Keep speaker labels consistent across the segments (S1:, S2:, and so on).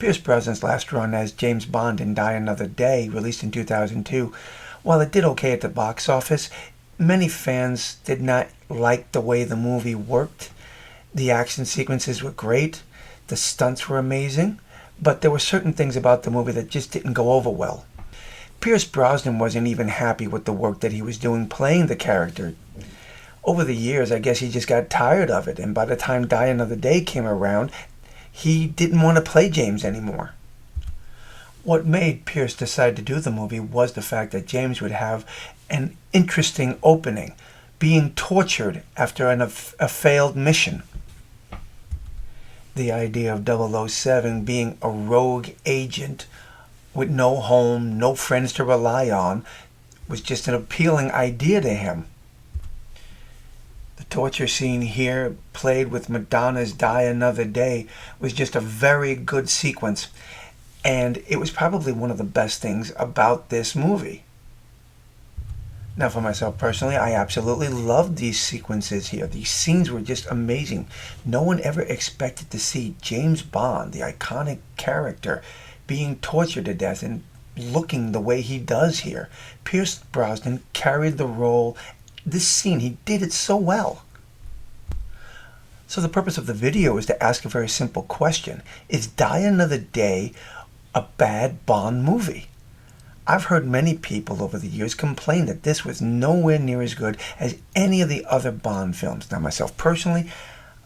S1: Pierce Brosnan's last run as James Bond in Die Another Day, released in 2002, while it did okay at the box office, many fans did not like the way the movie worked. The action sequences were great, the stunts were amazing, but there were certain things about the movie that just didn't go over well. Pierce Brosnan wasn't even happy with the work that he was doing playing the character. Over the years, I guess he just got tired of it, and by the time Die Another Day came around, he didn't want to play James anymore. What made Pierce decide to do the movie was the fact that James would have an interesting opening, being tortured after a failed mission. The idea of W.F.S being a rogue agent with no home, no friends to rely on, was just an appealing idea to him. The torture scene here, played with Madonna's Die Another Day, was just a very good sequence, and it was probably one of the best things about this movie. Now, for myself personally, I absolutely loved these sequences here. These scenes were just amazing. No one ever expected to see James Bond, the iconic character, being tortured to death and looking the way he does here. Pierce Brosnan carried the role. This scene, he did it so well. So the purpose of the video is to ask a very simple question. Is Die Another Day a bad Bond movie? I've heard many people over the years complain that this was nowhere near as good as any of the other Bond films. Now, myself personally,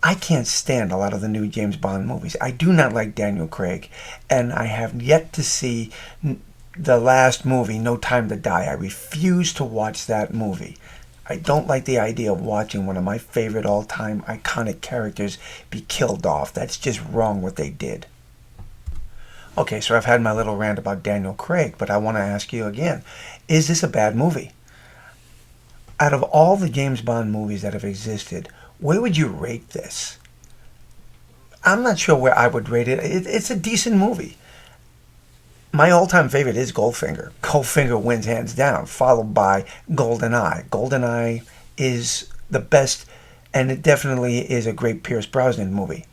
S1: I can't stand a lot of the new James Bond movies. I do not like Daniel Craig, and I have yet to see the last movie, No Time to Die. I refuse to watch that movie. I don't like the idea of watching one of my favorite all-time iconic characters be killed off. That's just wrong what they did. Okay, so I've had my little rant about Daniel Craig, but I want to ask you again, is this a bad movie? Out of all the James Bond movies that have existed, where would you rate this? I'm not sure where I would rate it. It's a decent movie. My all-time favorite is Goldfinger. Goldfinger wins hands down, followed by GoldenEye. GoldenEye is the best, and it definitely is a great Pierce Brosnan movie.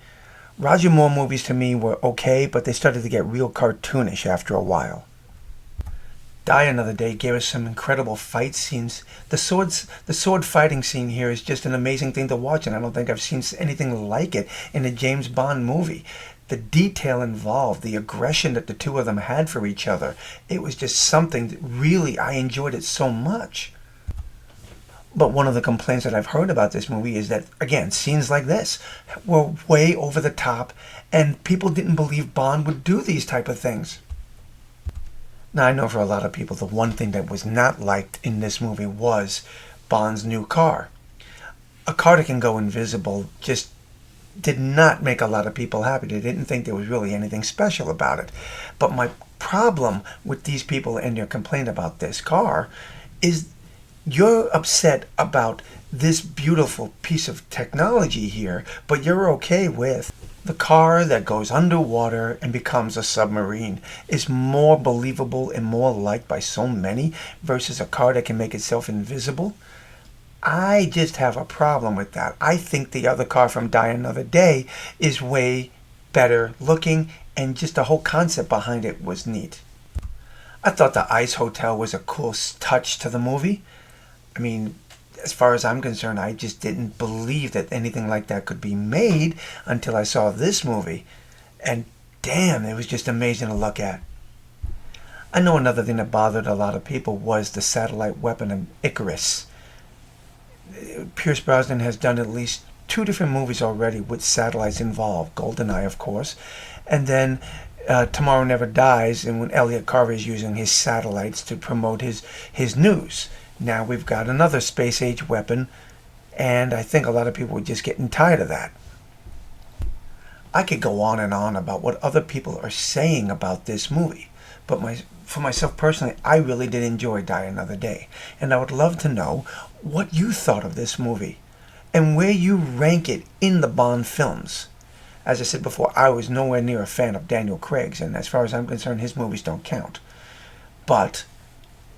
S1: Roger Moore movies to me were okay, but they started to get real cartoonish after a while. Die Another Day gave us some incredible fight scenes. The sword fighting scene here is just an amazing thing to watch, and I don't think I've seen anything like it in a James Bond movie. The detail involved, the aggression that the two of them had for each other, it was just something that really, I enjoyed it so much. But one of the complaints that I've heard about this movie is that, again, scenes like this were way over the top, and people didn't believe Bond would do these type of things. Now, I know for a lot of people, the one thing that was not liked in this movie was Bond's new car. A car that can go invisible just did not make a lot of people happy. They didn't think there was really anything special about it. But my problem with these people and their complaint about this car is you're upset about this beautiful piece of technology here, but you're okay with the car that goes underwater and becomes a submarine is more believable and more liked by so many versus a car that can make itself invisible. I just have a problem with that. I think the other car from Die Another Day is way better looking, and just the whole concept behind it was neat. I thought the Ice Hotel was a cool touch to the movie. I mean, as far as I'm concerned, I just didn't believe that anything like that could be made until I saw this movie. And damn, it was just amazing to look at. I know another thing that bothered a lot of people was the satellite weapon of Icarus. Pierce Brosnan has done at least 2 different movies already with satellites involved. GoldenEye, of course. And then Tomorrow Never Dies, and when Elliot Carver is using his satellites to promote his news. Now we've got another space-age weapon, and I think a lot of people are just getting tired of that. I could go on and on about what other people are saying about this movie, but for myself personally, I really did enjoy Die Another Day, and I would love to know what you thought of this movie, and where you rank it in the Bond films. As I said before, I was nowhere near a fan of Daniel Craig's, and as far as I'm concerned, his movies don't count. But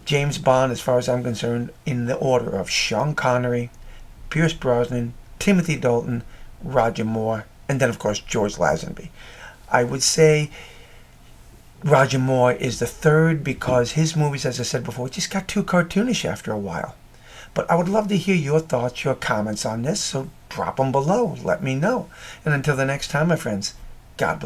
S1: James Bond, as far as I'm concerned, in the order of Sean Connery, Pierce Brosnan, Timothy Dalton, Roger Moore, and then, of course, George Lazenby. I would say Roger Moore is the third because his movies, as I said before, just got too cartoonish after a while. But I would love to hear your thoughts, your comments on this, so drop them below. Let me know. And until the next time, my friends, God bless.